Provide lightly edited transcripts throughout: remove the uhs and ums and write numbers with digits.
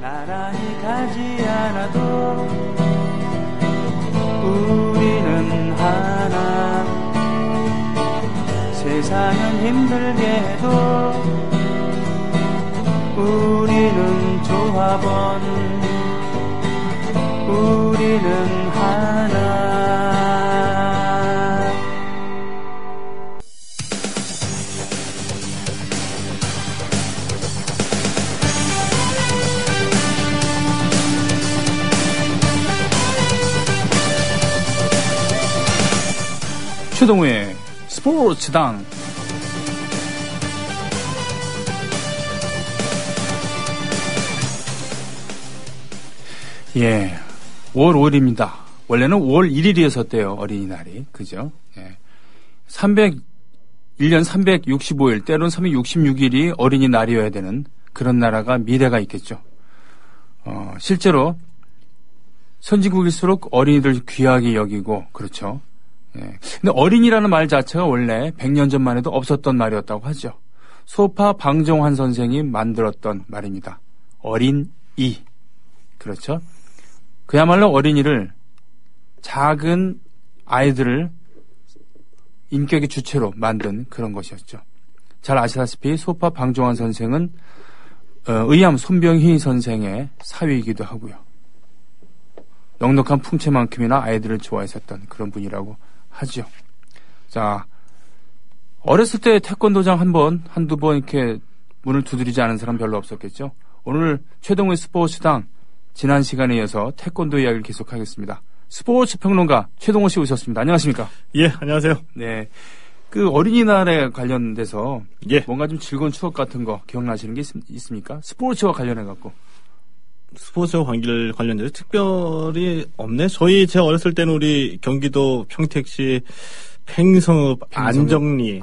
나란히 가지 않아도 우리는 하나. 세상은 힘들게 해도 우리는 조합원. 우리는 하나. 최동우의 스포츠당. 예, 5월 5일입니다. 원래는 5월 1일이었었대요. 어린이날이. 그죠? 예. 1년 365일, 때로는 366일이 어린이날이어야 되는 그런 나라가 미래가 있겠죠. 실제로 선진국일수록 어린이들 귀하게 여기고, 그렇죠. 예. 근데 어린이라는 말 자체가 원래 100년 전만 해도 없었던 말이었다고 하죠. 소파 방정환 선생이 만들었던 말입니다. 어린이. 그렇죠. 그야말로 어린이를, 작은 아이들을 인격의 주체로 만든 그런 것이었죠. 잘 아시다시피 소파 방정환 선생은 의암 손병희 선생의 사위이기도 하고요. 넉넉한 풍채만큼이나 아이들을 좋아했었던 그런 분이라고 하죠. 자, 어렸을 때 태권도장 한두 번 이렇게 문을 두드리지 않은 사람 별로 없었겠죠. 오늘 최동우의 스포츠당, 지난 시간에 이어서 태권도 이야기를 계속하겠습니다. 스포츠 평론가 최동우 씨 오셨습니다. 안녕하십니까? 예, 안녕하세요. 네. 그 어린이날에 관련돼서 예. 뭔가 좀 즐거운 추억 같은 거 기억나시는 게 있습니까? 스포츠와 관련해갖고. 스포츠와 관련돼서 특별히 없네. 제 어렸을 때는 우리 경기도 평택시 팽성읍 안정리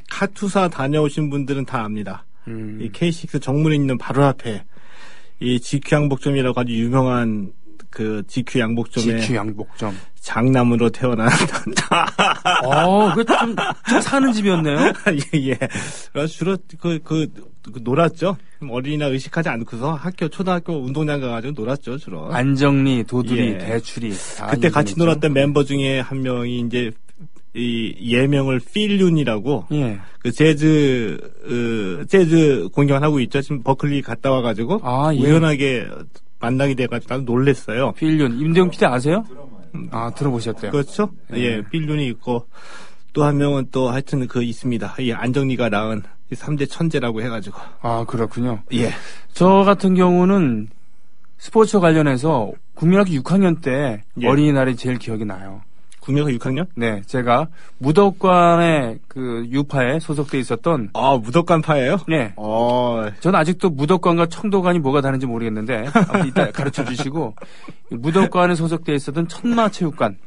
카투사 다녀오신 분들은 다 압니다. 이 K6 정문에 있는 바로 앞에 이 GQ 양복점이라고 아주 유명한 그 GQ 양복점 장남으로 태어난 그 좀 사는 집이었네요. 예. 주로 놀았죠. 어린이나 의식하지 않고서 초등학교 운동장 가가지고 놀았죠, 주로. 안정리, 도두리, 예. 대추리. 그때 같이 놀았던 멤버 중에 한 명이 이제 이 예명을 필륜이라고 예. 그 재즈 공연을 하고 있죠. 지금 버클리 갔다 와가지고 예. 우연하게 만나게 돼가지고 나도 놀랬어요. 필륜. 임대용 PD 아세요? 들어보셨대요. 그렇죠. 예, 필륜이 있고 또 한 명은 또 하여튼 있습니다. 이 안정리가 낳은 3대 천재라고 해가지고. 그렇군요. 예. 저 같은 경우는 스포츠 관련해서 국민학교 6학년 때 예. 어린이날이 제일 기억이 나요. 국민학교 6학년? 네, 제가 무덕관의 그 유파에 소속돼 있었던. 무덕관파예요? 네. 저는 아직도 무덕관과 청도관이 뭐가 다른지 모르겠는데 이따 가르쳐 주시고 무덕관에 소속돼 있었던 천마체육관.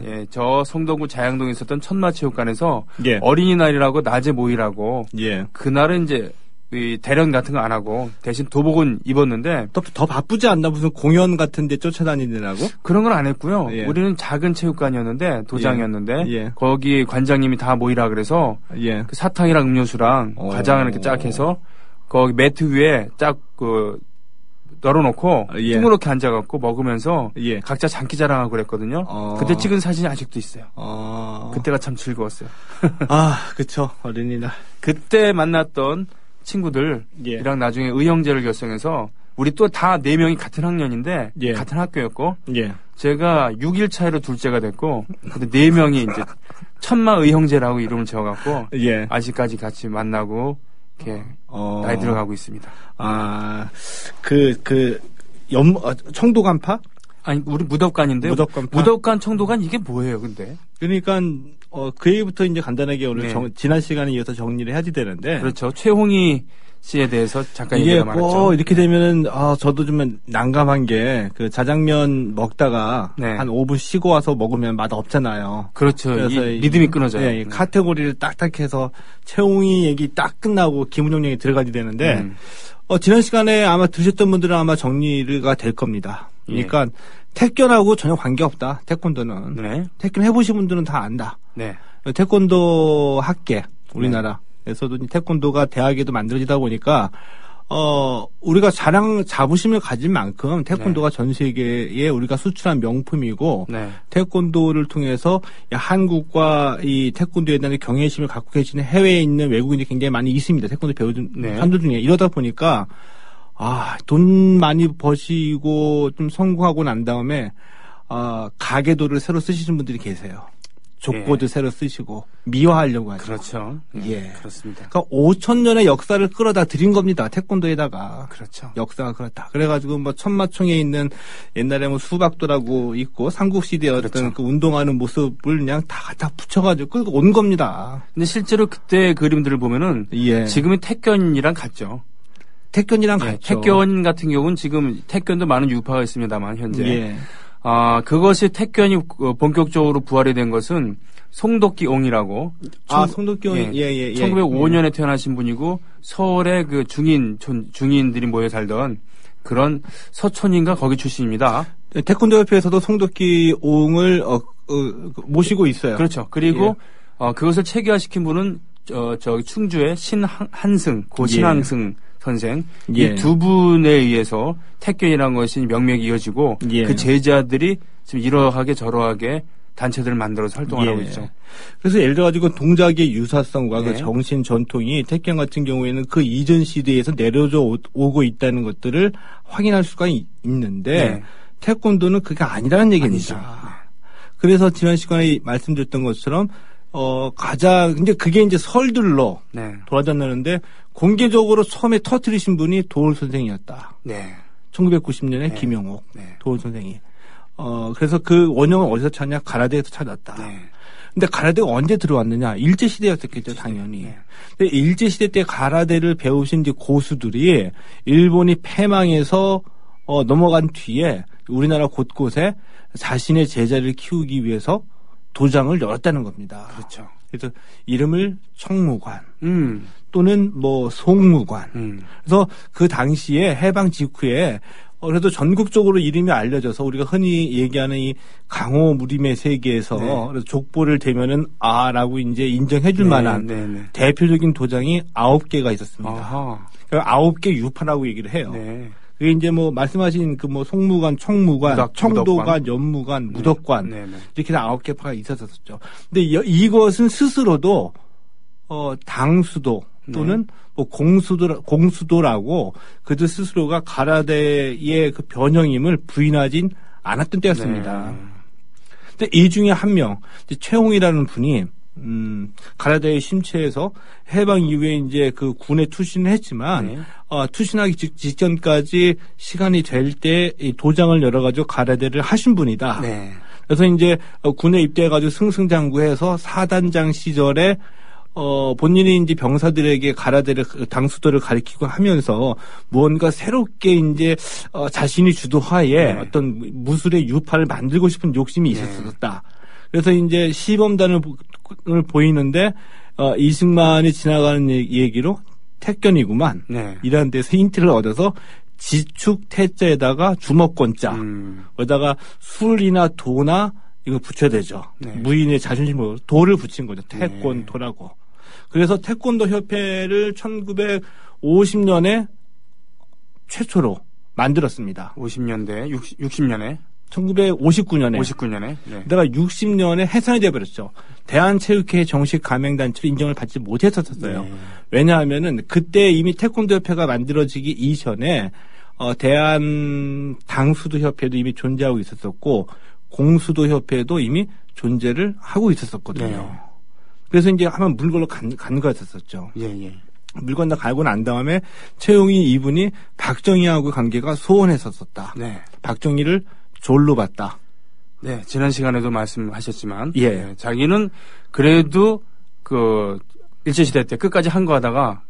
예, 저 성동구 자양동에 있었던 천마체육관에서 예. 어린이날이라고 낮에 모이라고. 예. 그날은 이제 이 대련 같은 거 안 하고 대신 도복은 입었는데 더 바쁘지 않나? 무슨 공연 같은 데 쫓아다니느라고? 그런 건 안 했고요. 예. 우리는 작은 체육관이었는데 도장이었는데 예. 거기 관장님이 다 모이라 그래서 예. 그 사탕이랑 음료수랑 과장을 이렇게 쫙 해서 거기 매트 위에 쫙 널어놓고 예. 둥그렇게 앉아갖고 먹으면서 예. 각자 장기 자랑하고 그랬거든요. 그때 찍은 사진이 아직도 있어요. 그때가 참 즐거웠어요. 그쵸. 어린이날. 그때 만났던 친구들이랑 예. 나중에 의형제를 결성해서 우리 또 다 4명이 같은 학년인데 예. 같은 학교였고 예. 제가 6일 차이로 둘째가 됐고 근데 4명이 이제 천마 의형제라고 이름을 지어갖고 예. 아직까지 같이 만나고 이렇게 나이 들어가고 있습니다. 청도간파? 아니 우리 무덕관인데요. 무덕관 청도관 이게 뭐예요, 근데? 그러니까 그 얘기부터 이제 간단하게 오늘 네. 지난 시간에 이어서 정리를 해야지 되는데. 그렇죠. 최홍희 씨에 대해서 잠깐 얘기가 많았죠. 이렇게 되면은 저도 좀 난감한 게 그 자장면 먹다가 네. 한 5분 쉬고 와서 먹으면 맛 없잖아요. 그렇죠. 그래서 리듬이 끊어져요. 예, 카테고리를 딱딱해서 최홍희 얘기 딱 끝나고 김은영 얘기 들어가야 되는데 지난 시간에 아마 들으셨던 분들은 아마 정리가 될 겁니다. 그러니까 태권하고 전혀 관계없다. 태권도는. 네. 태권 해보신 분들은 다 안다. 네. 태권도 학계 우리나라에서도 태권도가 대학에도 만들어지다 보니까 우리가 자부심을 가진 만큼 태권도가 전 세계에 우리가 수출한 명품이고, 태권도를 통해서 한국과 이 태권도에 대한 경외심을 갖고 계시는 해외에 있는 외국인이 굉장히 많이 있습니다. 태권도 배우는 사람들 중에. 이러다 보니까, 돈 많이 버시고 좀 성공하고 난 다음에, 가계도를 새로 쓰시는 분들이 계세요. 족보도 새로 쓰시고 미화하려고 하죠. 그렇죠. 그렇습니다. 그러니까 5,000년의 역사를 끌어다 드린 겁니다. 태권도에다가. 그렇죠. 역사가 그렇다. 그래가지고 뭐 천마총에 있는 옛날에 뭐 수박도라고 있고 삼국시대의 어떤 그 운동하는 모습을 그냥 다 갖다 붙여가지고 끌고 온 겁니다. 근데 실제로 그때 그림들을 보면은 지금의 태견이랑 같죠. 태견이랑 같죠. 태견 같은 경우는 지금 태견도 많은 유파가 있습니다만 현재. 그것이 태견이 본격적으로 부활이 된 것은 송덕기옹이라고. 송덕기옹. 1905년에 태어나신 분이고 서울의 그 중인들이 모여 살던 그런 서촌인가 거기 출신입니다. 태권도 협회에서도 송덕기옹을 모시고 있어요. 그렇죠. 그리고 그것을 체계화시킨 분은 저기 충주의 신한승, 고신한승 선생, 이 두 분에 의해서 태견이라는 것이 명맥이 이어지고 그 제자들이 지금 이러하게 저러하게 단체들을 만들어서 활동을 하고 있죠. 그래서 예를 들어가지고 동작의 유사성과 그 정신 전통이 태견 같은 경우에는 그 이전 시대에서 내려져 오고 있다는 것들을 확인할 수가 있는데 태권도는 그게 아니라는 얘기입니다. 그래서 지난 시간에 말씀드렸던 것처럼 이제 그게 이제 설들로 돌아다녔는데 공개적으로 처음에 터뜨리신 분이 도울 선생이었다. 1990년에 김영옥 도울 선생이. 그래서 그 원형을 어디서 찾냐? 가라데에서 찾았다. 근데 가라데가 언제 들어왔느냐? 일제시대였었겠죠, 당연히. 근데 일제시대 때 가라데를 배우신 이제 고수들이 일본이 패망해서 넘어간 뒤에 우리나라 곳곳에 자신의 제자를 키우기 위해서 도장을 열었다는 겁니다. 그렇죠. 그래서 이름을 청무관 또는 뭐 송무관. 그래서 그 당시에 해방 직후에 그래도 전국적으로 이름이 알려져서 우리가 흔히 얘기하는 이 강호 무림의 세계에서 그래서 족보를 대면은 라고 이제 인정해줄 만한 대표적인 도장이 9개가 있었습니다. 9개 유파라고 얘기를 해요. 그게 이제 뭐 말씀하신 그 뭐 송무관, 청무관, 청도관, 연무관, 무덕관 이렇게 해서 9개 파가 있었었죠. 근데 이것은 스스로도 당수도 또는 뭐 공수도라고 그들 스스로가 가라데의 그 변형임을 부인하진 않았던 때였습니다. 근데 이 중에 한 명, 최홍이라는 분이 가라데에 심취해서 해방 이후에 이제 그 군에 투신을 했지만 투신하기 직전까지 시간이 될 때 이 도장을 열어가지고 가라데를 하신 분이다. 그래서 이제 군에 입대해가지고 승승장구해서 사단장 시절에 본인이 이제 병사들에게 가라데를 당수도를 가리키고 하면서 무언가 새롭게 이제 자신이 주도하에 어떤 무술의 유파를 만들고 싶은 욕심이 있었었다. 그래서 이제 시범단을 보이는데 이승만이 지나가는 얘기로 태견이구만. 이라는 데서 힌트를 얻어서 지축 태자에다가 주먹권자. 거기다가 술이나 도나 이거 붙여야 되죠. 무인의 자존심으로 도를 붙인 거죠. 태권도라고. 그래서 태권도 협회를 1950년에 최초로 만들었습니다. 50년대, 60년에. 1959년에. 내가 60년에 해산이 되어버렸죠. 대한체육회 정식 가맹단체로 인정을 받지 못했었어요. 왜냐하면은 그때 이미 태권도 협회가 만들어지기 이전에 대한 당수도 협회도 이미 존재하고 있었었고 공수도 협회도 이미 존재를 하고 있었었거든요. 그래서 이제 한번 물 걸러 간 거였었죠. 물 건너 갈고 난 다음에 최용희 이분이 박정희하고 관계가 소원했었었다. 박정희를 졸로 봤다. 지난 시간에도 말씀하셨지만 자기는 그래도 그 일제시대 때 끝까지 한 거 하다가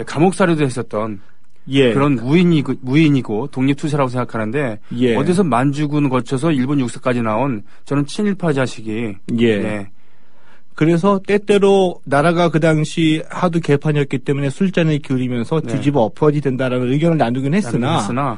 감옥살이도 했었던 그런 무인이고 독립투사라고 생각하는데 어디서 만주군 거쳐서 일본 육사까지 나온 저는 친일파 자식이 그래서 때때로 나라가 그 당시 하도 개판이었기 때문에 술잔을 기울이면서 뒤집어 엎어지 된다라는 의견을 나누긴 했으나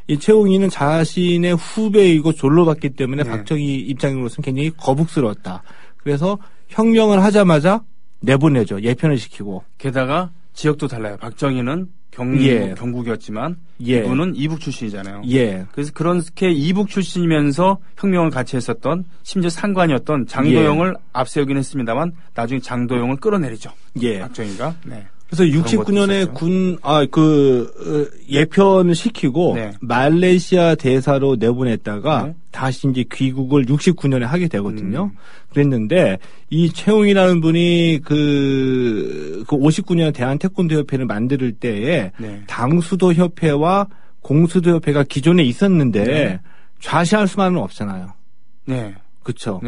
이 최홍희는 자신의 후배이고 졸로 봤기 때문에 박정희 입장으로서는 굉장히 거북스러웠다. 그래서 혁명을 하자마자 내보내죠. 예편을 시키고. 게다가 지역도 달라요. 박정희는 경국이었지만 이분은 이북 출신이잖아요. 그래서 그렇게 이북 출신이면서 혁명을 같이 했었던 심지어 상관이었던 장도영을 앞세우긴 했습니다만 나중에 장도영을 끌어내리죠. 박정희가. 네. 그래서 69년에 예편을 시키고 말레이시아 대사로 내보냈다가 다시 이제 귀국을 69년에 하게 되거든요. 그랬는데 이 최웅이라는 분이 그 59년 대한 태권도 협회를 만들 때에 당수도 협회와 공수도 협회가 기존에 있었는데 좌시할 수만은 없잖아요. 그렇죠.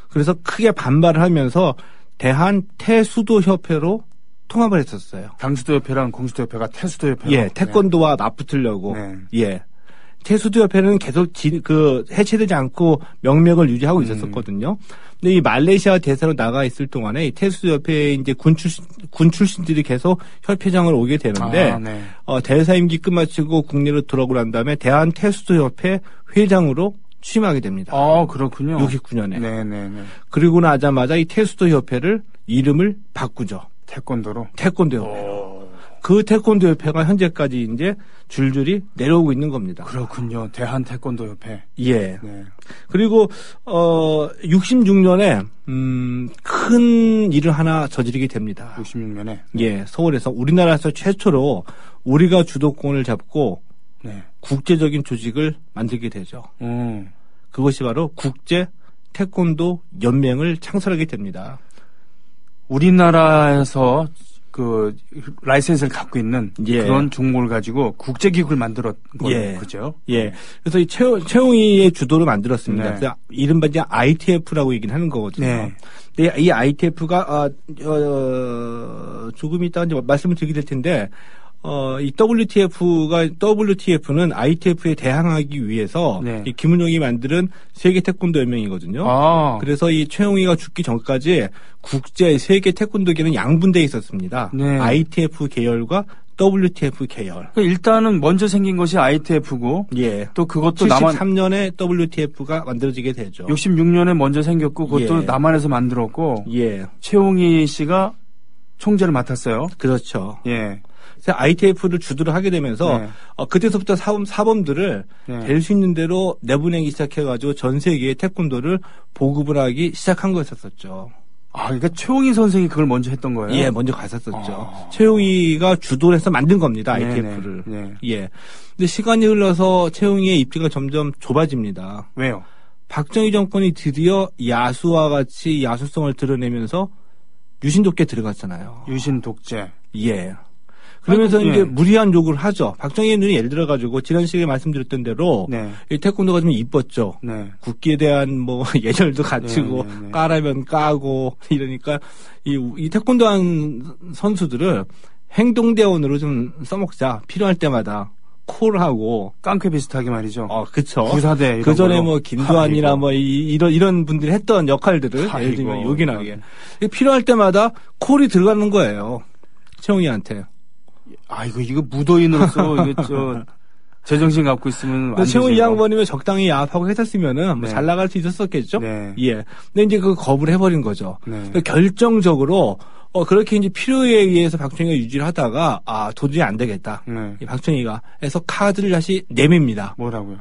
그래서 크게 반발을 하면서 대한 태수도 협회로 통합을 했었어요. 당수도협회랑 공수도협회가 태수도협회로. 태권도와 맞붙으려고. 태수도협회는 계속 해체되지 않고 명맥을 유지하고 있었거든요. 근데 이 말레이시아 대사로 나가 있을 동안에 이 태수도협회에 이제 군 출신들이 계속 협회장을 오게 되는데, 대사 임기 끝마치고 국내로 돌아오고 난 다음에 대한 태수도협회 회장으로 취임하게 됩니다. 그렇군요. 69년에. 그리고 나자마자 이 태수도협회를 이름을 바꾸죠. 태권도로? 태권도협회로. 그 태권도협회가 현재까지 이제 줄줄이 내려오고 있는 겁니다. 그렇군요. 대한태권도협회. 그리고 66년에 큰 일을 하나 저지르게 됩니다. 66년에? 서울에서 우리나라에서 최초로 우리가 주도권을 잡고 국제적인 조직을 만들게 되죠. 그것이 바로 국제 태권도 연맹을 창설하게 됩니다. 우리나라에서 그 라이센스를 갖고 있는 그런 종목을 가지고 국제기구를 만들었 거예요. 그죠? 그래서 이 최웅이의 주도로 만들었습니다. 그래서 이른바 이제 ITF라고 얘기는 하는 거거든요. 근데 이 ITF가 조금 이따 이제 말씀을 드리게 될 텐데 이 WTF는 ITF에 대항하기 위해서 이 김은용이 만드는 세계 태권도 연맹이거든요. 그래서 이 최용희가 죽기 전까지 국제 세계 태권도계는 양분되어 있었습니다. ITF 계열과 WTF 계열. 그러니까 일단은 먼저 생긴 것이 ITF고, 또 그것도 73년에 WTF가 만들어지게 되죠. 66년에 먼저 생겼고, 그것도 남한에서 만들었고, 최용희 씨가 총재를 맡았어요. 그렇죠. ITF를 주도를 하게 되면서 그때서부터 사범들을 될 수 있는 대로 내보내기 시작해가지고 전 세계에 태권도를 보급을 하기 시작한 거였었죠. 그러니까 최용희 선생이 그걸 먼저 했던 거예요? 먼저 갔었었죠. 최용희가 주도를 해서 만든 겁니다, ITF를. 근데 시간이 흘러서 최용희의 입지가 점점 좁아집니다. 왜요? 박정희 정권이 드디어 야수와 같이 야수성을 드러내면서 유신독재 들어갔잖아요. 유신독재. 그러면서 이제 무리한 요구를 하죠. 박정희의 눈이 예를 들어가지고 지난 시간에 말씀드렸던 대로 이 태권도가 좀 이뻤죠. 국기에 대한 뭐 예절도 갖추고 까라면 까고 이러니까 이 태권도한 선수들을 행동대원으로 좀 써먹자. 필요할 때마다 콜하고 깡패 비슷하게 말이죠. 그쵸. 부사대. 그 전에 뭐 김두한이나 뭐 이런 분들이 했던 역할들을 예를 들면 요긴하게 필요할 때마다 콜이 들어가는 거예요. 최용희한테. 이거 무도인으로서 이게 제정신 갖고 있으면 안 최용희 이 양반이면 적당히 야합하고 했었으면은 잘 나갈 수 있었겠죠. 근데 이제 그 거부를 해버린 거죠. 결정적으로 그렇게 이제 필요에 의해서 박정희가 유지를 하다가 도저히 안 되겠다. 박정희가 해서 카드를 다시 내밉니다. 뭐라고요?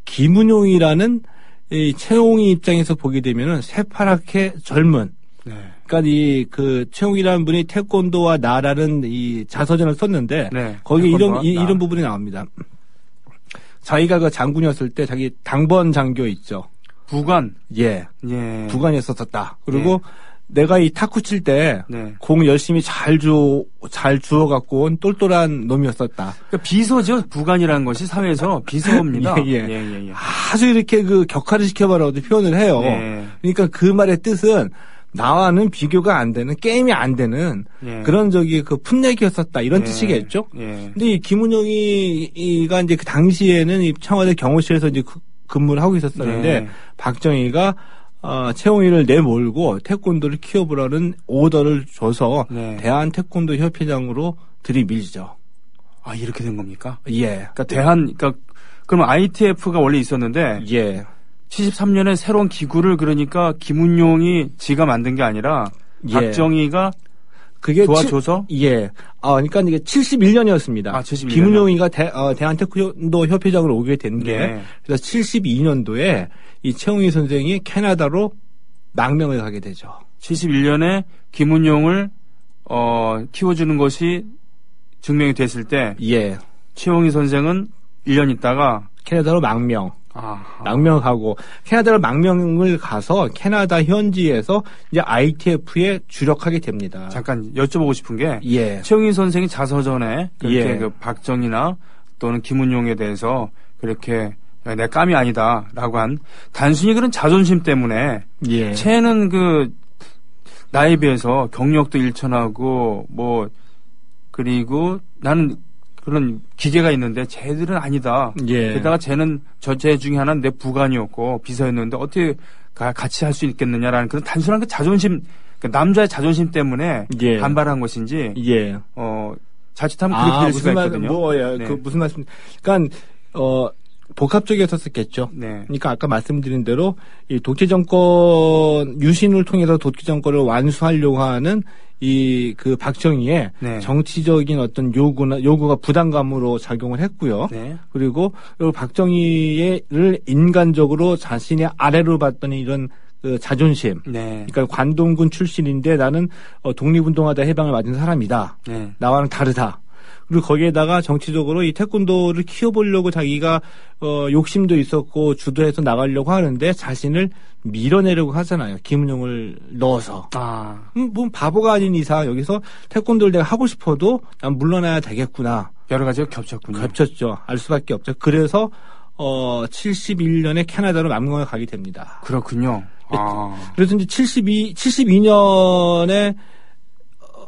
김은용이라는 이 최용희 입장에서 보게 되면은 새파랗게 젊은. 그러니까 그 최용이라는 분이 태권도와 나라는 이 자서전을 썼는데 거기 이런 부분이 나옵니다. 자기가 그 장군이었을 때 자기 당번 장교 있죠. 부관. 부관이었었다. 그리고 내가 이 탁구 칠 때 공 열심히 잘 주워 갖고 온 똘똘한 놈이었었다. 그러니까 비서죠. 부관이라는 것이 사회에서 비서입니다. 아주 이렇게 그 격화를 시켜봐라고 표현을 해요. 그러니까 그 말의 뜻은 나와는 비교가 안 되는, 게임이 안 되는 그런 그 풋내기였었다. 이런 뜻이겠죠? 근데 이 김은영이가 이제 그 당시에는 이 청와대 경호실에서 이제 근무를 하고 있었었는데 박정희가 최용희를 내몰고 태권도를 키워보라는 오더를 줘서 대한 태권도 협회장으로 들이밀죠. 이렇게 된 겁니까? 그러니까 그럼 ITF가 원래 있었는데 73년에 새로운 기구를 그러니까 김은용이 지가 만든 게 아니라 박정희가 그게 도와줘서? 예. 그러니까 이게 71년이었습니다. 71년. 김은용이가 대한 태권도 협회장으로 오게 된 게 네. 그래서 72년도에 이 최홍희 선생이 캐나다로 망명을 가게 되죠. 71년에 김은용을 키워주는 것이 증명이 됐을 때 예. 최홍희 선생은 1년 있다가 캐나다로 망명. 아하. 망명을 가고 캐나다로 망명을 가서 캐나다 현지에서 이제 ITF에 주력하게 됩니다. 잠깐 여쭤보고 싶은 게 예. 최홍희 선생이 자서전에 그렇게 예. 그 박정희나 또는 김은용에 대해서 그렇게 내 깜이 아니다라고 한 단순히 그런 자존심 때문에 예. 쟤는 그 나에 비해서 경력도 일천하고 뭐 그리고 나는 그런 기계가 있는데 쟤들은 아니다. 예. 게다가 쟤는 쟤 중에 하나는 내 부관이었고 비서였는데 어떻게 같이 할 수 있겠느냐라는 그런 단순한 그 자존심, 그 남자의 자존심 때문에 예. 반발한 것인지 예. 자칫하면 그렇게 될 수가 있거든요. 네. 그 무슨 말씀? 그러니까 복합적이었었겠죠. 네. 그러니까 아까 말씀드린 대로 이 독재 정권 유신을 통해서 독재 정권을 완수하려고 하는 이 그 박정희의 네. 정치적인 어떤 요구가 부담감으로 작용을 했고요. 네. 그리고 박정희를 인간적으로 자신의 아래로 봤던 이런 그 자존심. 네. 그러니까 관동군 출신인데 나는 독립운동하다 해방을 맞은 사람이다. 네. 나와는 다르다. 그리고 거기에다가 정치적으로 이 태권도를 키워보려고 자기가 욕심도 있었고 주도해서 나가려고 하는데 자신을 밀어내려고 하잖아요. 김은용을 넣어서. 뭐 바보가 아닌 이상 여기서 태권도를 내가 하고 싶어도 난 물러나야 되겠구나. 여러 가지가 겹쳤군요. 겹쳤죠. 알 수밖에 없죠. 그래서 71년에 캐나다로 망명을 가게 됩니다. 그렇군요. 그래서 이제 72년에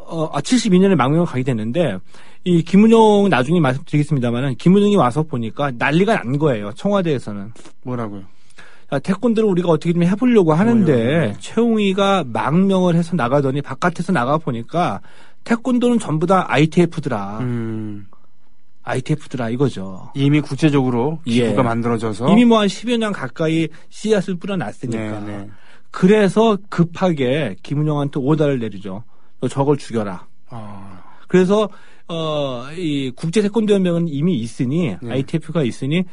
72년에 망명을 가게 됐는데 이 김은용 나중에 말씀드리겠습니다만은 김은용이 와서 보니까 난리가 난 거예요. 청와대에서는. 뭐라고요? 태권도를 우리가 어떻게 좀 해보려고 하는데 뭐요? 최홍희가 망명을 해서 나가더니 바깥에서 나가 보니까 태권도는 전부 다 ITF더라. ITF더라 이거죠. 이미 국제적으로 기구가 예. 만들어져서 이미 뭐 한 10여 년 가까이 씨앗을 뿌려놨으니까. 네, 네. 그래서 급하게 김은용한테 오다를 내리죠. 너 저걸 죽여라. 그래서 이 국제 태권도 연맹은 이미 있으니 네. ITF가 있으니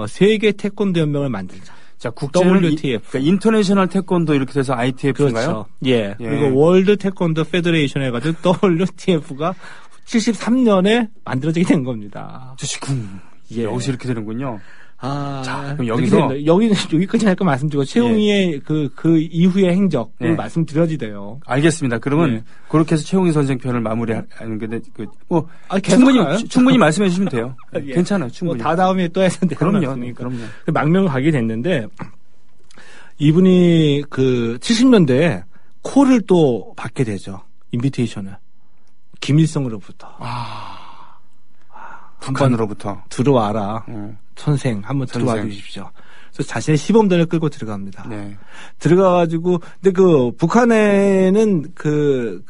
세계 태권도 연맹을 만들자. 자, 국제는 WTF. 그러니까 인터내셔널 태권도 이렇게 돼서 ITF인가요? 그렇죠. 예. 그리고 월드 태권도 페더레이션 해가지고 WTF가 73년에 만들어지게 된 겁니다. 주식쿵. 예. 여기서 이렇게 되는군요. 자, 그럼 여기까지 할 거 말씀드리고 최홍희의 그 이후의 행적을 예. 말씀드려야지 돼요. 알겠습니다. 그러면 예. 그렇게 해서 최홍희 선생 편을 마무리하는 게 뭐 계속 하나요? 충분히 말씀해 주시면 돼요. 예. 괜찮아요. 충분히. 다 다음에 또 해서 그럼요. 그럼요. 망명을 가게 됐는데 이분이 그 70년대에 콜을 또 받게 되죠. 인비테이션을. 김일성으로부터. 북한으로부터 들어와라. 선생 한번 들어와 주십시오. 그래서 자신의 시범단을 끌고 들어갑니다. 네. 들어가가지고 근데 그 북한에는 그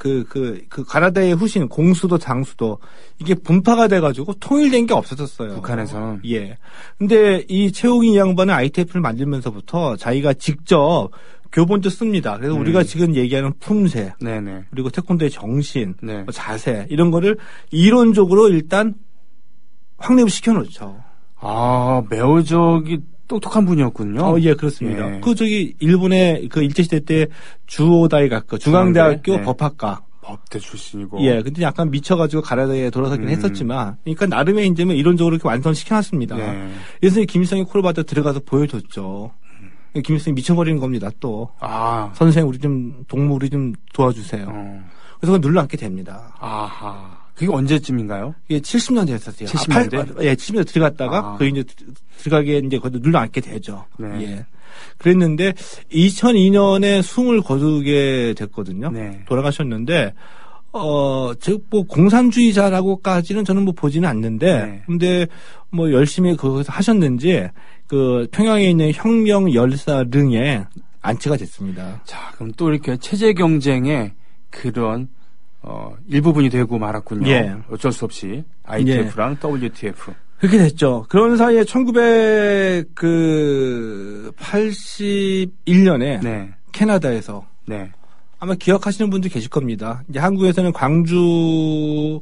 가나다의 후신 공수도 장수도 이게 분파가 돼가지고 통일된 게 없어졌어요. 북한에서. 예. 근데 이 최홍희 양반은 ITF를 만들면서부터 자기가 직접 교본도 씁니다. 그래서 우리가 지금 얘기하는 품새, 네네. 그리고 태권도의 정신, 네. 뭐 자세 이런 거를 이론적으로 일단 확립을 시켜놓죠. 매우 똑똑한 분이었군요. 예, 그렇습니다. 예. 일본의 그 일제시대 때 주오다이가쿠, 중앙대학교 네. 법학과. 법대 출신이고. 예, 근데 약간 미쳐가지고 가나다에 돌아서긴 했었지만, 그러니까 나름의 이제 이론적으로 이렇게 완성시켜놨습니다. 네. 그래서 김일성이 콜을 받아 들어가서 보여줬죠. 김일성이 미쳐버리는 겁니다, 또. 선생, 우리 좀 도와주세요. 그래서 그걸 눌러앉게 됩니다. 그게 언제쯤인가요? 이게 70년대였었어요. 70년대? 70년대 들어갔다가, 이제 들어가게 이제 거기서 눌러앉게 되죠. 네. 예. 그랬는데, 2002년에 숨을 거두게 됐거든요. 네. 돌아가셨는데, 공산주의자라고까지는 저는 보지는 않는데, 네. 근데 열심히 그것을 하셨는지, 평양에 있는 혁명 열사 릉에 안치가 됐습니다. 자, 그럼 또 이렇게 체제 경쟁의 그런 일부분이 되고 말았군요. 예. 어쩔 수 없이 ITF랑 WTF. 그렇게 됐죠. 그런 사이에 1981년에 네. 캐나다에서 네. 아마 기억하시는 분도 계실 겁니다. 이제 한국에서는 광주에서의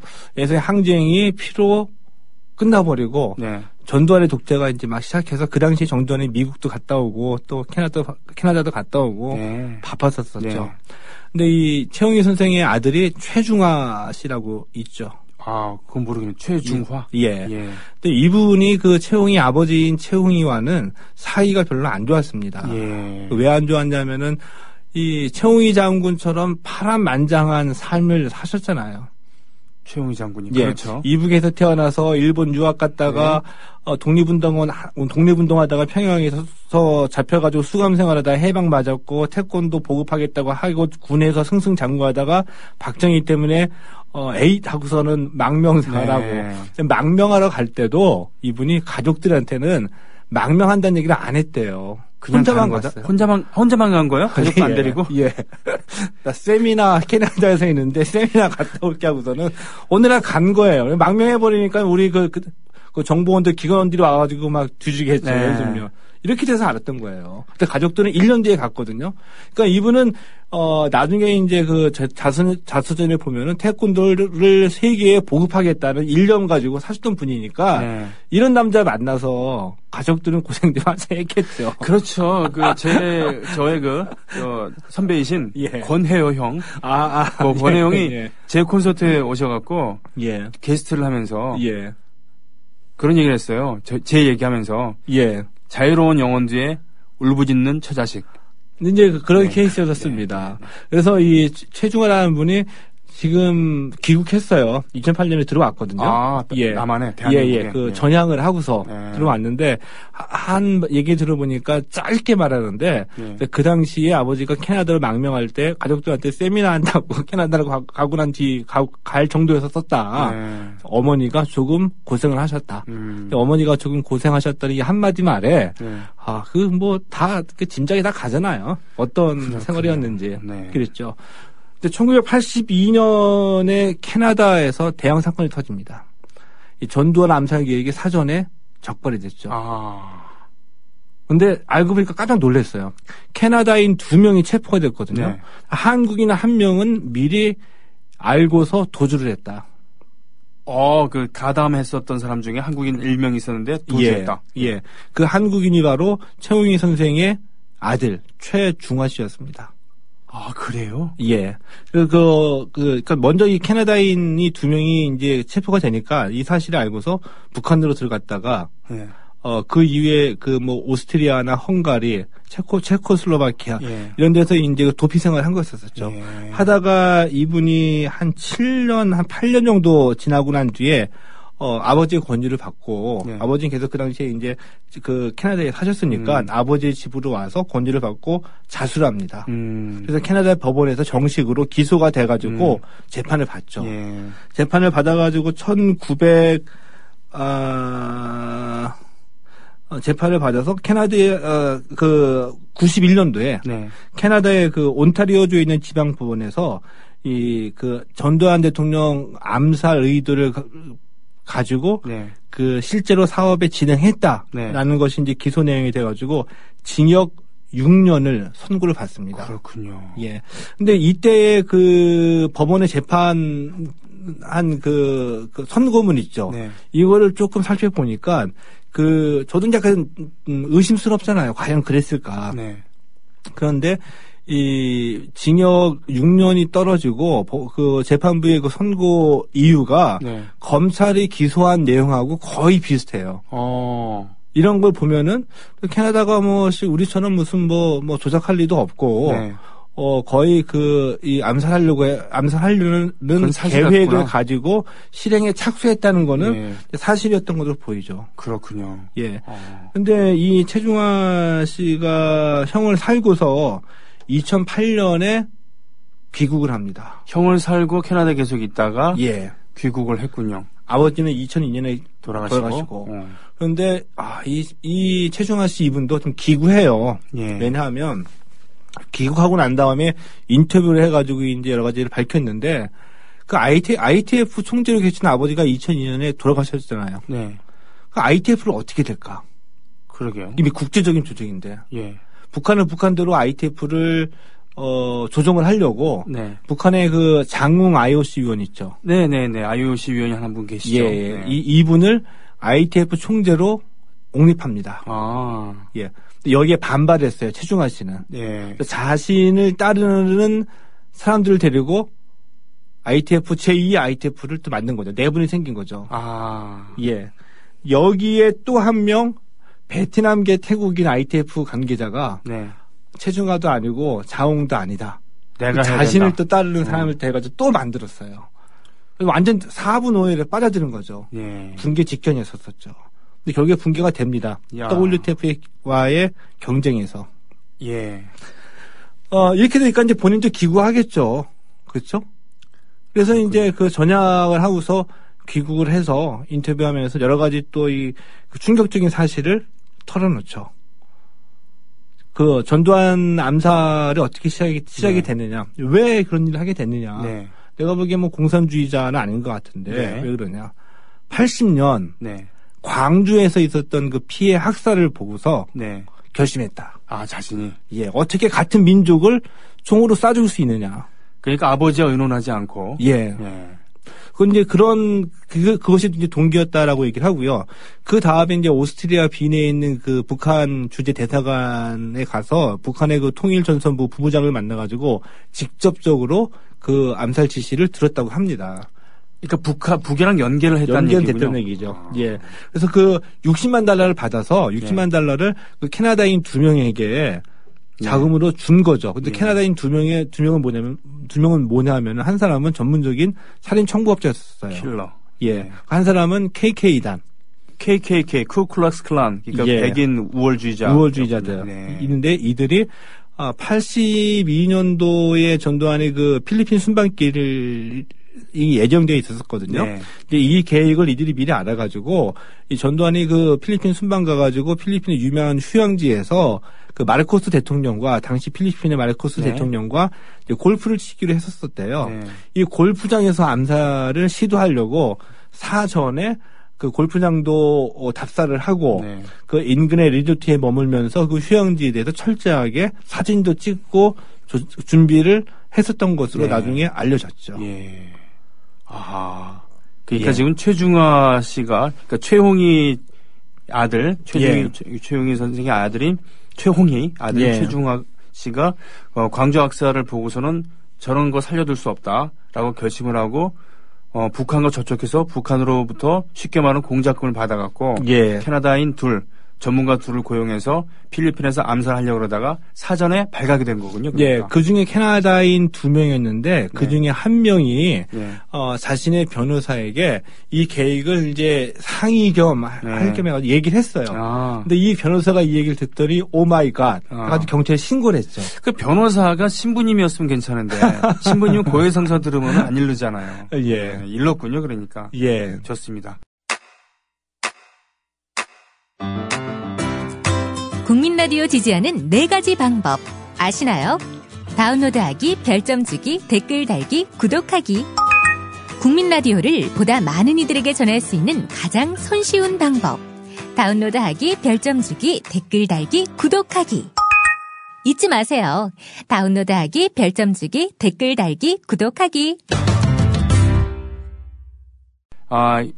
항쟁이 피로 끝나버리고 네. 전두환의 독재가 이제 막 시작해서 그 당시 정전에 미국도 갔다 오고 또 캐나다도 갔다 오고 네. 바빴었죠. 네. 근데 이 최홍희 선생의 아들이 최중화 씨라고 있죠. 아, 그건 모르겠네. 최중화? 예. 예. 근데 이분이 그 최홍희 아버지인 최홍희와는 사이가 별로 안 좋았습니다. 예. 왜 안 좋았냐면은 이 최홍희 장군처럼 파란만장한 삶을 사셨잖아요. 최홍희 장군이. 예. 그렇죠. 이북에서 태어나서 일본 유학 갔다가 독립운동하다가 평양에서 잡혀가지고 수감 생활하다 해방 맞았고 태권도 보급하겠다고 하고 군에서 승승장구하다가 박정희 때문에 에잇 하고서는 망명생활하고 네. 망명하러 갈 때도 이분이 가족들한테는 망명한다는 얘기를 안 했대요. 그냥 혼자만 가는 거다? 갔어요. 혼자만 간 거예요? 가족도 안 데리고? 예. 나 세미나 캐나다에서 있는데 세미나 갔다 올게 하고서는 오늘날 간 거예요. 망명해버리니까 우리 그 정보원들 기관원들이 와가지고 막 뒤지겠죠. 네. 요즘요. 이렇게 돼서 알았던 거예요. 근데 가족들은 1년 뒤에 갔거든요. 그러니까 이분은 나중에 이제 그 자서전에 보면은 태권도를 세계에 보급하겠다는 일념 가지고 사셨던 분이니까 네. 이런 남자 만나서 가족들은 고생 좀 하셔야 했겠죠. 그렇죠. 저의 선배이신 예. 권혜여 형. 권혜여 형이 예. 제 콘서트에 오셔갖고 예. 게스트를 하면서 예. 그런 얘기를 했어요. 제 얘기하면서 예. 자유로운 영혼뒤에 울부짖는 처자식. 이제 그런 네. 케이스였습니다. 그래서 이 최중화라는 분이 지금 귀국했어요. 2008년에 들어왔거든요. 남한에 대한민국에. 그 전향을 하고서 들어왔는데 한 얘기 들어보니까 짧게 말하는데 그 당시에 아버지가 캐나다를 망명할 때 가족들한테 세미나 한다고 캐나다를 가고 난 뒤 갈 정도에서 썼다. 어머니가 조금 고생을 하셨다. 어머니가 조금 고생하셨다는 이 한마디 말에 다 짐작이 다 가잖아요. 어떤 그렇구나. 생활이었는지. 네. 그랬죠. 1982년에 캐나다에서 대형 사건이 터집니다. 이 전두환 암살 계획이 사전에 적발이 됐죠. 근데 알고 보니까 깜짝 놀랐어요. 캐나다인 2명이 체포가 됐거든요. 네. 한국인 1명은 미리 알고서 도주를 했다. 가담했었던 사람 중에 한국인 1명 있었는데 도주했다. 예. 그 한국인이 바로 최홍희 선생의 아들 최중화 씨였습니다. 그래요? 예. 그러니까 먼저 이 캐나다인이 2명이 이제 체포가 되니까 이 사실을 알고서 북한으로 들어갔다가, 네. 그 이후에 오스트리아나 헝가리, 체코슬로바키아, 이런 데서 이제 도피 생활을 한 거였었죠. 하다가 이분이 한 8년 정도 지나고 난 뒤에, 아버지의 권유를 받고, 아버지는 계속 그 당시에 이제 캐나다에 사셨으니까 아버지의 집으로 와서 권유를 받고 자수를 합니다. 그래서 캐나다 법원에서 정식으로 기소가 돼가지고 재판을 받죠. 재판을 받아가지고 재판을 받아서 캐나다의 91년도에 캐나다의 온타리오주에 있는 지방법원에서 전두환 대통령 암살 의도를 가지고 실제로 사업에 진행했다라는 것이 이제 기소 내용이 돼가지고 징역 6년을 선고를 받습니다. 그렇군요. 예. 근데 이때의 법원의 재판한 선고문 있죠. 이거를 조금 살펴보니까 저도 약간 의심스럽잖아요. 과연 그랬을까. 그런데 이 징역 6년이 떨어지고 재판부의 선고 이유가 검찰이 기소한 내용하고 거의 비슷해요. 이런 걸 보면은 캐나다가 우리처럼 무슨 조작할 리도 없고 거의 이 암살하려는 계획을 가지고 실행에 착수했다는 거는 사실이었던 것으로 보이죠. 그렇군요. 예. 근데 이 최중화 씨가 형을 살고서 2008년에 귀국을 합니다. 형을 살고 캐나다에 계속 있다가 귀국을 했군요. 아버지는 2002년에 돌아가시고. 그런데 이 최중화 씨 이분도 좀 기구해요. 왜냐하면 귀국하고 난 다음에 인터뷰를 해가지고 이제 여러 가지를 밝혔는데 ITF 총재로 계신 아버지가 2002년에 돌아가셨잖아요. ITF를 어떻게 될까? 그러게요. 이미 국제적인 조직인데. 북한은 북한대로 ITF를 조정을 하려고 네. 북한의 그 장웅 IOC 위원 있죠. 네네네. IOC 위원이 한 분 계시죠. 예. 네. 이분을 ITF 총재로 옹립합니다. 아. 예. 여기에 반발했어요. 최중화 씨는. 네. 자신을 따르는 사람들을 데리고 ITF 제2의 ITF를 또 만든 거죠. 내분이 생긴 거죠. 아. 예. 여기에 또 한 명 베트남계 태국인 ITF 관계자가 네. 최중화도 아니고 자옹도 아니다. 내가 자신을 또 따르는 사람을 대가지고 또 만들었어요. 완전 4분 5일에 빠져드는 거죠. 예. 붕괴 직전에 섰었죠. 근데 결국에 붕괴가 됩니다. 야. WTF와의 경쟁에서. 예. 이렇게 되니까 이제 본인도 기구하겠죠. 그렇죠? 그래서 이제 그 전향을 하고서 귀국을 해서 인터뷰하면서 여러 가지 또 그 충격적인 사실을 털어놓죠. 그 전두환 암살이 어떻게 시작이 네. 됐느냐. 왜 그런 일을 하게 됐느냐. 네. 내가 보기엔 뭐 공산주의자는 아닌 것 같은데 네. 왜 그러냐. 80년 네. 광주에서 있었던 그 피해 학살을 보고서 네. 결심했다. 아, 자신이. 예, 어떻게 같은 민족을 총으로 쏴줄 수 있느냐. 그러니까 아버지와 의논하지 않고. 예. 예. 근데 그것이 이제 동기였다라고 얘기를 하고요. 그 다음에 이제 오스트리아 빈에 있는 그 북한 주재 대사관에 가서 북한의 그 통일전선부 부부장을 만나가지고 직접적으로 그 암살 지시를 들었다고 합니다. 그러니까 북이랑 연계를 했다는 얘기군요. 연결됐다는 얘기죠. 예. 그래서 그 60만 달러를 받아서 60만 달러를 그 캐나다인 2명에게 자금으로 준 거죠. 근데 캐나다인 두 명은 뭐냐면 한 사람은 전문적인 살인 청부업자였어요. 킬러. 예. 한 사람은 KK단. KKK, 쿠클락스 클란. 그러니까 예. 백인 우월주의자들. 네. 있는데 이들이 82년도에 전두환의 그 필리핀 순방길을 이 예정되어 있었거든요. 네. 근데 이 계획을 이들이 미리 알아가지고 이 전두환이 그 필리핀 순방 가가지고 필리핀의 유명한 휴양지에서 그 마르코스 대통령과 당시 필리핀의 마르코스 네. 대통령과 이제 골프를 치기로 했었대요. 네. 이 골프장에서 암살을 시도하려고 사전에 그 골프장도 답사를 하고 네. 그 인근의 리조트에 머물면서 그 휴양지에 대해서 철저하게 사진도 찍고 준비를 했었던 것으로 네. 나중에 알려졌죠. 예. 아. 그러니까 예. 지금 최중화 씨가, 그러니까 최홍희 아들, 최홍희 선생의 아들인 최홍희 아들 예. 최중화 씨가 광주 학살을 보고서는 저런 거 살려둘 수 없다라고 결심을 하고 북한과 접촉해서 북한으로부터 쉽게 말하면 공작금을 받아갖고 예. 캐나다인 전문가 둘을 고용해서 필리핀에서 암살하려고 그러다가 사전에 발각이 된 거군요. 그러니까. 예, 그 중에 캐나다인 2명이었는데 그 중에 한 명이 자신의 변호사에게 이 계획을 이제 상의 겸 할 겸 해가지고 얘기를 했어요. 근데 이 변호사가 이 얘기를 듣더니 오 마이 갓 해가지고 경찰에 신고를 했죠. 그 변호사가 신부님이었으면 괜찮은데 신부님은 고해성사 들으면 안 일르잖아요. 예, 네, 일렀군요. 그러니까. 예, 좋습니다. 국민 라디오 지지하는 4가지 방법 아시나요? 다운로드하기, 별점 주기, 댓글 달기, 구독하기. 국민 라디오를 보다 많은 이들에게 전할 수 있는 가장 손쉬운 방법. 다운로드하기, 별점 주기, 댓글 달기, 구독하기. 잊지 마세요. 다운로드하기, 별점 주기, 댓글 달기, 구독하기.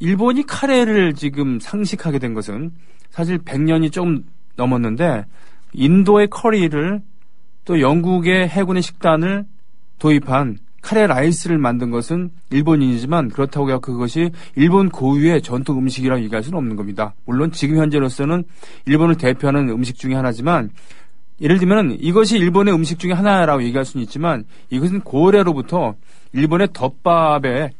일본이 카레를 지금 상식하게 된 것은 사실 100년이 조금 넘었는데 인도의 커리를 또 영국의 해군의 식단을 도입한 카레 라이스를 만든 것은 일본인이지만 그렇다고 해서 그것이 일본 고유의 전통 음식이라고 얘기할 수는 없는 겁니다. 물론 지금 현재로서는 일본을 대표하는 음식 중에 하나지만 예를 들면 이것이 일본의 음식 중에 하나라고 얘기할 수는 있지만 이것은 고래로부터 일본의 덮밥을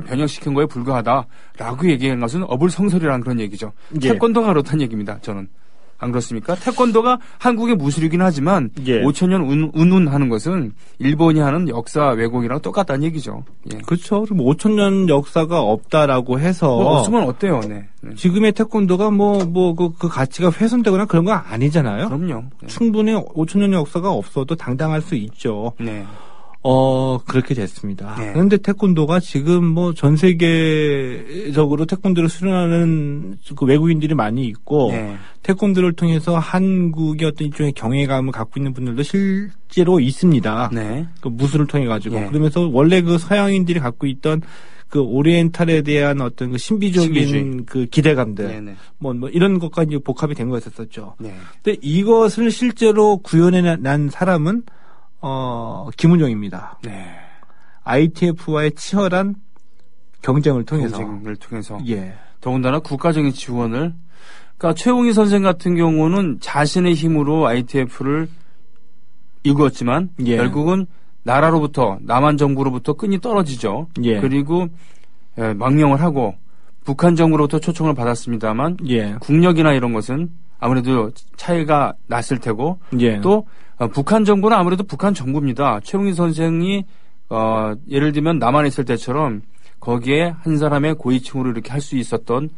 변형시킨 거에 불과하다라고 얘기한 것은 어불성설이라는 그런 얘기죠. 예. 태권도가 그렇다는 얘기입니다. 저는. 안 그렇습니까? 태권도가 한국의 무술이긴 하지만 5,000년 운운하는 것은 일본이 하는 역사 왜곡이랑 똑같다는 얘기죠. 예. 그렇죠. 그럼 5,000년 역사가 없다라고 해서 없으면 어때요? 네. 지금의 태권도가 그 가치가 훼손되거나 그런 거 아니잖아요. 그럼요. 네. 충분히 5,000년 역사가 없어도 당당할 수 있죠. 네. 그렇게 됐습니다. 네. 그런데 태권도가 지금 뭐 전 세계적으로 태권도를 수련하는 그 외국인들이 많이 있고, 네. 태권도를 통해서 한국의 어떤 일종의 경외감을 갖고 있는 분들도 실제로 있습니다. 네. 그 무술을 통해 가지고. 네. 그러면서 원래 그 서양인들이 갖고 있던 그 오리엔탈에 대한 어떤 그 신비주의. 그 기대감들. 네, 네. 뭐 이런 것과 이제 복합이 된 거였었죠. 네. 근데 이것을 실제로 구현해 난 사람은 김은용입니다. 네. ITF와의 치열한 경쟁을 통해서. 예. 더군다나 국가적인 지원을, 그러니까 최홍희 선생 같은 경우는 자신의 힘으로 ITF를 이루었지만 예. 결국은 나라로부터, 남한 정부로부터 끈이 떨어지죠. 예. 그리고 망명을 하고 북한 정부로부터 초청을 받았습니다만 예. 국력이나 이런 것은 아무래도 차이가 났을 테고 예. 또 북한 정부는 아무래도 북한 정부입니다. 최홍희 선생이 예를 들면 남한에 있을 때처럼 거기에 한 사람의 고위층으로 이렇게 할 수 있었던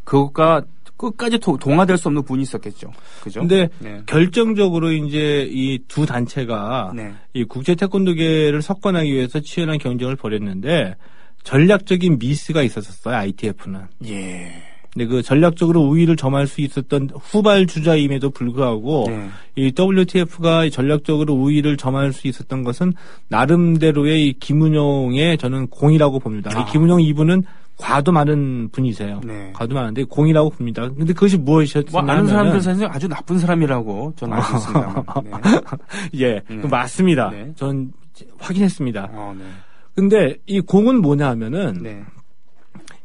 그것과 끝까지 동화될 수 없는 분이 있었겠죠. 그죠? 근데 네. 결정적으로 이제 이 두 단체가 네. 이 국제 태권도계를 석권하기 위해서 치열한 경쟁을 벌였는데 전략적인 미스가 있었어요. ITF는. 예. 근데 그 전략적으로 우위를 점할 수 있었던 후발 주자임에도 불구하고 네. 이 WTF가 전략적으로 우위를 점할 수 있었던 것은 나름대로의 이 김은용의 저는 공이라고 봅니다. 이 김은용 이분은 과도 많은 분이세요. 네. 과도 많은데 공이라고 봅니다. 근데 그것이 무엇이었냐면 뭐 아는 사람들 사이에서 아주 나쁜 사람이라고 저는 알고 있습니다. 네. 예, 네. 맞습니다. 네. 전 확인했습니다. 네. 근데 이 공은 뭐냐 하면은 네.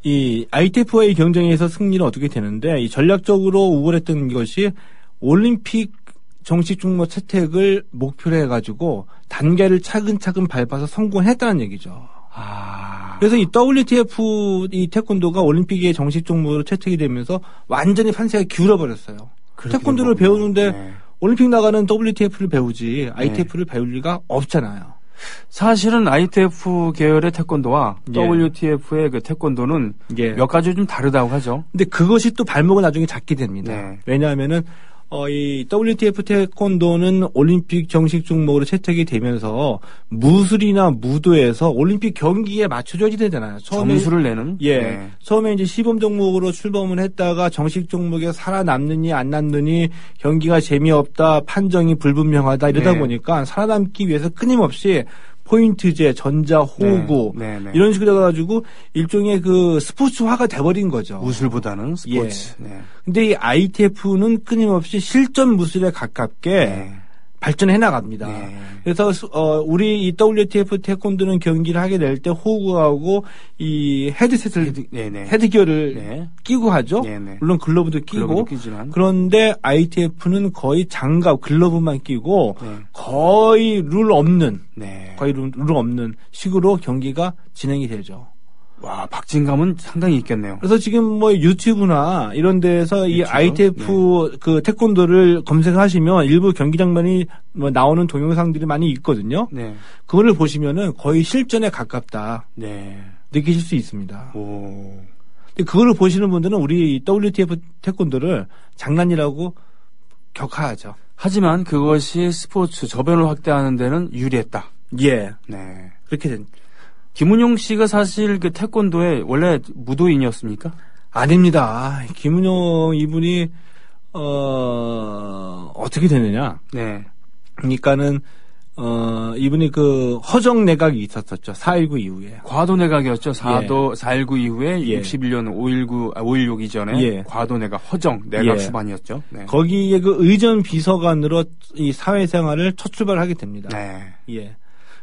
이 ITF와의 경쟁에서 승리는 어떻게 되는데 이 전략적으로 우월했던 것이 올림픽 정식 종목 채택을 목표로 해가지고 단계를 차근차근 밟아서 성공했다는 얘기죠. 그래서 이 WTF 이 태권도가 올림픽의 정식 종목으로 채택이 되면서 완전히 판세가 기울어버렸어요. 태권도를 배우는데 네. 올림픽 나가는 WTF를 배우지 ITF를 배울 리가 없잖아요. 사실은 ITF 계열의 태권도와 예. WTF의 그 태권도는 예. 몇 가지 좀 다르다고 하죠. 근데 그것이 또 발목을 나중에 잡게 됩니다. 네. 왜냐하면은 이 WTF 태권도는 올림픽 정식 종목으로 채택이 되면서 무술이나 무도에서 올림픽 경기에 맞춰줘야 되잖아요. 처음에 점수를 내는. 예. 네. 처음에 이제 시범 종목으로 출범을 했다가 정식 종목에 살아남느니 안 남느니 경기가 재미없다, 판정이 불분명하다 이러다 네. 보니까 살아남기 위해서 끊임없이 포인트제, 전자, 호구 네. 네. 이런 식으로 해가지고 일종의 그 스포츠화가 돼버린 거죠. 무술보다는 스포츠. 예. 네. 근데 이 ITF는 끊임없이 실전 무술에 가깝게 네. 발전해 나갑니다. 네. 그래서 우리 이 WTF 태권도는 경기를 하게 될 때 호구하고 이 헤드셋을 헤드기어를 네. 끼고 하죠. 네네. 물론 글러브도 끼고. 글러브도 끼지만. 그런데 ITF는 거의 장갑, 글러브만 끼고 네. 거의 룰 없는 네. 거의 룰 없는 식으로 경기가 진행이 되죠. 와, 박진감은 상당히 있겠네요. 그래서 지금 뭐 유튜브나 이런 데서 이 ITF 그 태권도를 검색하시면 일부 경기 장면이 뭐 나오는 동영상들이 많이 있거든요. 네. 그거를 보시면은 거의 실전에 가깝다. 네. 느끼실 수 있습니다. 오. 근데 그거를 보시는 분들은 우리 WTF 태권도를 장난이라고 격하하죠. 하지만 그것이 스포츠 저변을 확대하는 데는 유리했다. 예. 네. 그렇게 된. 김은용 씨가 사실 그 태권도에 원래 무도인이었습니까? 아닙니다. 김은용 이분이 어떻게 되느냐? 네. 그러니까는 이분이 그 허정 내각이 있었었죠. 4.19 이후에. 과도 내각이었죠. 4.19 이후에 예. 61년 5.16 이전에 예. 과도 내각, 허정 내각 예. 수반이었죠. 네. 거기에 그 의전 비서관으로 이 사회생활을 첫 출발하게 됩니다. 네. 예.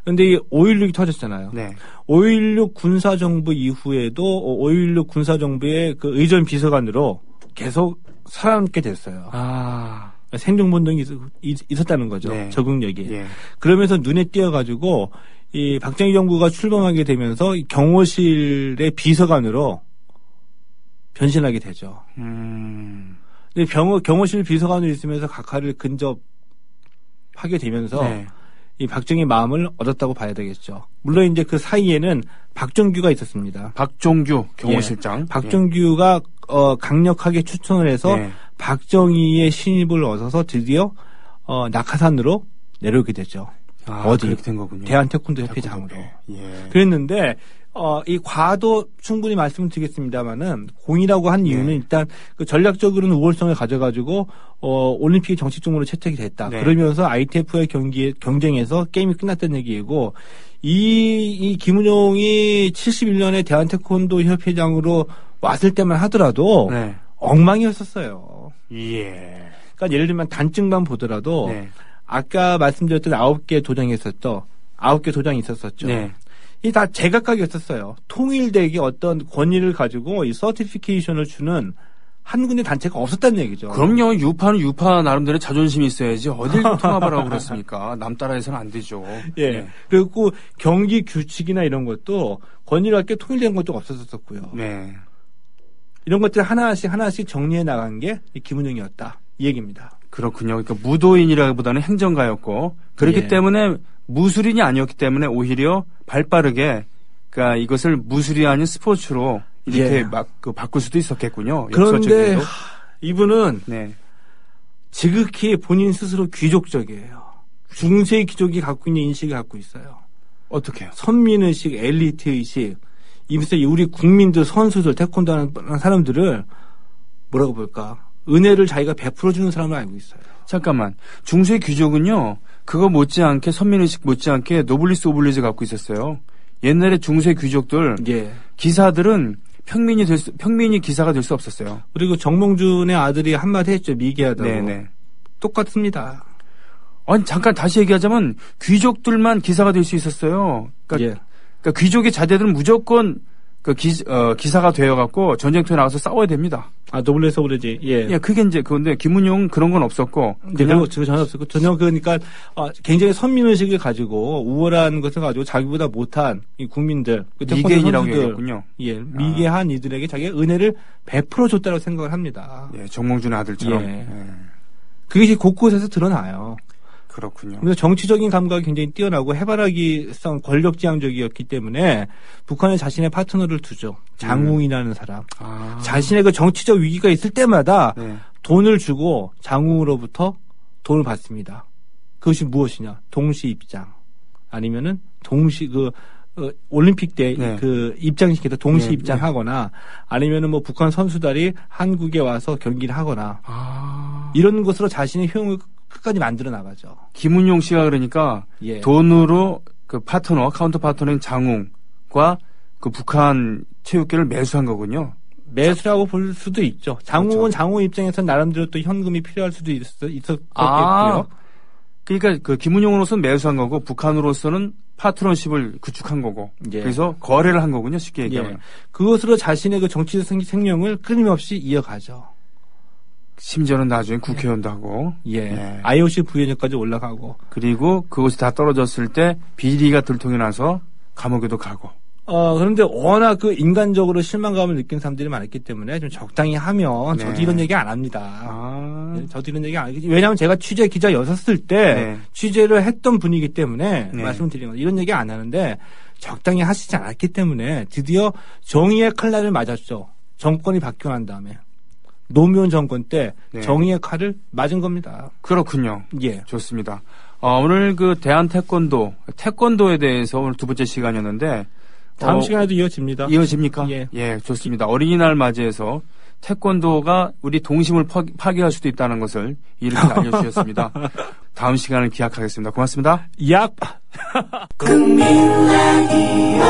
근데 이 5.16이 터졌잖아요. 네. 5.16 군사정부 이후에도 5.16 군사정부의 그 의전 비서관으로 계속 살아남게 됐어요. 아. 생존본능이 있었다는 거죠. 네. 적응력이. 예. 그러면서 눈에 띄어가지고 이 박정희 정부가 출범하게 되면서 이 경호실의 비서관으로 변신하게 되죠. 근데 경호실 비서관으로 있으면서 각하를 근접하게 되면서 네. 이 박정희 마음을 얻었다고 봐야 되겠죠. 물론 이제 그 사이에는 박종규가 있었습니다. 박종규 경호실장. 예. 박종규가 강력하게 추천을 해서 네. 박정희의 신입을 얻어서 드디어 낙하산으로 내려오게 되죠. 어디 그렇게 된 거군요. 대한태권도 협회장으로. 예. 그랬는데 이 과도 충분히 말씀을 드리겠습니다만은 공이라고 한 이유는 일단 그 전략적으로는 우월성을 가져가지고 올림픽 정식종으로 채택이 됐다. 네. 그러면서 ITF의 경쟁에서 게임이 끝났다는 얘기이고 이 김은용이 71년에 대한태권도 협회장으로 왔을 때만 하더라도 네. 엉망이었었어요. 예. 그러니까 예를 들면 단증만 보더라도 네. 아까 말씀드렸던 9개 도장이 있었죠. 9개 도장이 있었었죠. 네. 이 다 제각각이었었어요. 통일되게 어떤 권위를 가지고 이 서티피케이션을 주는 한 군데 단체가 없었다는 얘기죠. 그럼요. 유파는 유파 나름대로 자존심이 있어야지. 어딜 통합을 하고 그렇습니까? 남 따라해서는 안 되죠. 예. 네. 그리고 경기 규칙이나 이런 것도 권위를 갖게 통일된 것도 없었었고요. 네. 이런 것들 하나씩 정리해 나간 게 이 김은용이었다. 이 얘기입니다. 그렇군요. 그러니까 무도인이라기보다는 행정가였고 그렇기 예. 때문에 무술인이 아니었기 때문에 오히려 발빠르게 그러니까 이것을 무술이 아닌 스포츠로 이렇게 예. 막 바꿀 수도 있었겠군요. 그런데 역사적으로도. 이분은 네. 지극히 본인 스스로 귀족적이에요. 중세 귀족이 갖고 있는 인식을 갖고 있어요. 어떻게요? 선민의식, 엘리트의식, 이면서 우리 국민들, 선수들, 태권도 하는 사람들을 뭐라고 볼까? 은혜를 자기가 베풀어주는 사람을 알고 있어요. 잠깐만. 중세 귀족은요. 그거 못지않게 선민의식 못지않게 노블리스 오블리즈 갖고 있었어요. 옛날에 중세 귀족들 예. 기사들은 평민이 기사가 될 수 없었어요. 그리고 정몽준의 아들이 한마디 했죠. 미개하다고. 네네. 똑같습니다. 아니 잠깐 다시 얘기하자면 귀족들만 기사가 될 수 있었어요. 그러니까, 예. 그러니까 귀족의 자제들은 무조건 그 기사가 되어갖고 전쟁터에 나가서 싸워야 됩니다. 아, 노블레스 오블리지. 예. 예, 그게 이제 그런데 김은용 그런 건 없었고 그냥 전혀 없었고 전혀 그러니까 굉장히 선민의식을 가지고 우월한 것을 가지고 자기보다 못한 이 국민들 미개인이라고 얘기했군요. 예, 미개한 이들에게 자기가 은혜를 베풀어 줬다고 생각을 합니다. 예, 정몽준의 아들처럼. 예. 예. 그것이 곳곳에서 드러나요. 그렇군요. 그래서 정치적인 감각이 굉장히 뛰어나고 해바라기성 권력지향적이었기 때문에 북한에 자신의 파트너를 두죠. 장웅이라는 사람. 아. 자신의 그 정치적 위기가 있을 때마다 네. 돈을 주고 장웅으로부터 돈을 받습니다. 그것이 무엇이냐? 동시 입장. 아니면은 올림픽 때 네. 그 입장시켜서 동시 네. 입장하거나 아니면은 뭐 북한 선수들이 한국에 와서 경기를 하거나 이런 것으로 자신의 효용을 끝까지 만들어 나가죠. 김은용 씨가 그러니까 예. 돈으로 그 카운터 파트너인 장웅과 그 북한 체육계를 매수한 거군요. 매수라고 볼 수도 있죠. 장웅은 그렇죠. 장웅 입장에서 나름대로 또 현금이 필요할 수도 있었겠고요. 그러니까 그 김은용으로서는 매수한 거고 북한으로서는 파트너십을 구축한 거고. 예. 그래서 거래를 한 거군요. 쉽게 얘기하면. 예. 그것으로 자신의 그 정치적 생명을 끊임없이 이어가죠. 심지어는 나중에 국회의원도 하고. 예. 예. IOC 부회장까지 올라가고. 그리고 그것이 다 떨어졌을 때 비리가 들통이 나서 감옥에도 가고. 그런데 워낙 그 인간적으로 실망감을 느낀 사람들이 많았기 때문에 좀 적당히 하면 네. 저도 이런 얘기 안 합니다. 저도 이런 얘기 안 하겠지. 왜냐하면 제가 취재 기자였었을 때 네. 취재를 했던 분이기 때문에 네. 말씀을 드리는 거예요. 이런 얘기 안 하는데 적당히 하시지 않았기 때문에 드디어 정의의 칼날을 맞았죠. 정권이 바뀌고 난 다음에. 노무현 정권 때 네. 정의의 칼을 맞은 겁니다. 그렇군요. 예. 좋습니다. 오늘 그 태권도에 대해서 오늘 두 번째 시간이었는데 다음 시간에도 이어집니다. 이어집니까? 예. 좋습니다. 어린이날 맞이해서 태권도가 우리 동심을 파괴할 수도 있다는 것을 이렇게 알려주셨습니다. 다음 시간을 기약하겠습니다. 고맙습니다. 얍! 국민 라디오